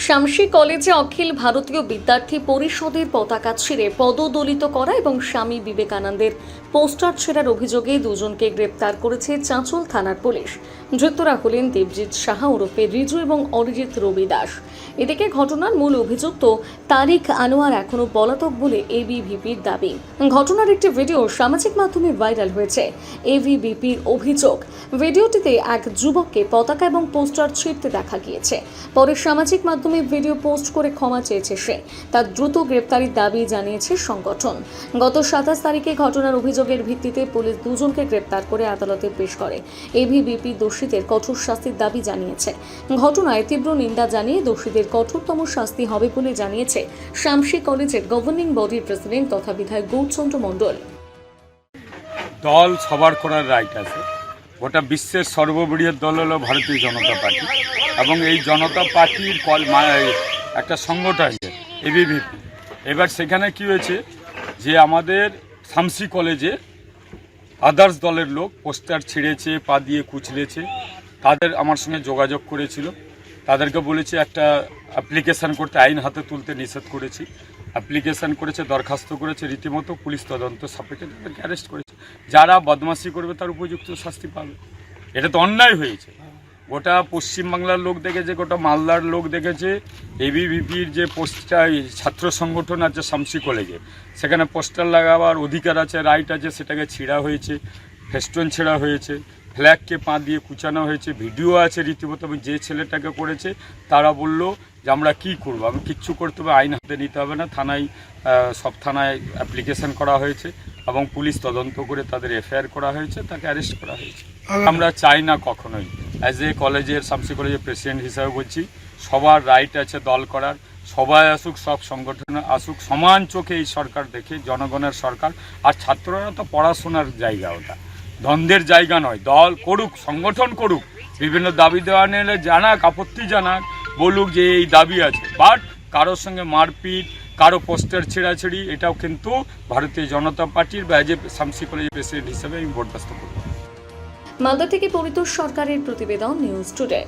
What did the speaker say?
শামসি কলেজে অখিল ভারতীয় বিদ্যার্থী পরিষদের পতাকা ছিঁড়ে পদদলিত করা এবং স্বামী বিবেকানন্দের পোস্টার ছেঁড়ার অভিযোগে দুজনকে গ্রেপ্তার করেছে চাঁচল থানার পুলিশ। ধৃতরা হলেন দেবজিৎ সাহা ওরফে রিজু এবং অরিজিৎ রবি দাস। এদিকে ঘটনার মূল অভিযুক্ত তারিক আনোয়ার এখনও পলাতক বলে এবিভিপির দাবি। ঘটনার একটি ভিডিও সামাজিক মাধ্যমে ভাইরাল হয়েছে। এবিভিপির অভিযোগ, ভিডিওটিতে এক যুবককে পতাকা এবং পোস্টার ছিঁড়তে দেখা গিয়েছে। পরে সামাজিক মাধ্যমে ভিডিও পোস্ট করে ক্ষমা চেয়েছে সে। তার দ্রুত গ্রেপ্তারির দাবি জানিয়েছে সংগঠন। গত 27 তারিখে ঘটনার অভিযোগের ভিত্তিতে পুলিশ দুজনকে গ্রেপ্তার করে আদালতে পেশ করে। এবিভিপি দোষীদের কঠোর শাস্তির দাবি জানিয়েছে। ঘটনায় তীব্র নিন্দা জানিয়ে দোষীদের কঠোরতম শাস্তি হবে বলে জানিয়েছে শামসি কলেজের গভর্নিং বডির প্রেসিডেন্ট তথা বিধায়ক গৌরচন্দ্র মণ্ডল। দল সবার করার রাইট আছে। গোটা বিশ্বের সর্ববৃহৎ দল হলো ভারতীয় জনতা পার্টি এবং এই জনতা পার্টির একটা সংগঠন এবিভিপি। এবার সেখানে কি হয়েছে যে আমাদের শামসি কলেজে আদার্স দলের লোক পোস্টার ছিঁড়েছে, পা দিয়ে কুচলেছে। তাদের আমার সঙ্গে যোগাযোগ করেছিল, তাদেরকে বলেছি একটা অ্যাপ্লিকেশান করতে, আইন হাতে তুলতে নিষেধ করেছি। অ্যাপ্লিকেশান করেছে, দরখাস্ত করেছে, রীতিমতো পুলিশ তদন্ত সাপেক্ষে তাদেরকে অ্যারেস্ট করেছে। যারা বদমাশি করবে তার উপযুক্ত শাস্তি পাবে। এটা তো অন্যায় হয়েছে। গোটা পশ্চিমবাংলার লোক দেখেছে, গোটা মালদার লোক দেখেছে। এবিভিপির যে পোস্টার ছাত্র সংগঠন আছে শামসি কলেজে, সেখানে পোস্টার লাগাবার অধিকার আছে, রাইট আছে, সেটাকে ছিঁড়া হয়েছে, ফেস্টুন ছেঁড়া হয়েছে, ফ্ল্যাগকে পা দিয়ে কুচানো হয়েছে, ভিডিও আছে রীতিমতো। যে ছেলেটাকে করেছে তারা বলল যে আমরা কী করবো, আমি কিচ্ছু করতে হবে, আইন হাতে নিতে হবে না। সব থানায় অ্যাপ্লিকেশান করা হয়েছে এবং পুলিশ তদন্ত করে তাদের এফআইআর করা হয়েছে, তাকে অ্যারেস্ট করা হয়েছে। আমরা চাই না কখনোই, অ্যাজ এ কলেজের শামসি কলেজের প্রেসিডেন্ট হিসাবে বলছি, সবার রাইট আছে দল করার। সবাই আসুক, সব সংগঠন আসুক, সমান চোখে এই সরকার দেখে, জনগণের সরকার। আর ছাত্ররা তো পড়াশোনার জায়গা, ওটা দ্বন্দ্বের জায়গা নয়। দল করুক, সংগঠন করুক, বিভিন্ন দাবি দেওয়া নিলে জানাক, আপত্তি জানাক, বলুক যে এই দাবি আছে। বাট কারোর সঙ্গে মারপিট, কারো পোস্টার ছেঁড়াছেড়ি, এটাও কিন্তু ভারতীয় জনতা পার্টির বা এজ এ শামসি কলেজের প্রেসিডেন্ট হিসেবে আমি বরদাস্ত করব। মালদা থেকে পরিতোষ সরকারের প্রতিবেদন, নিউজ টুডে।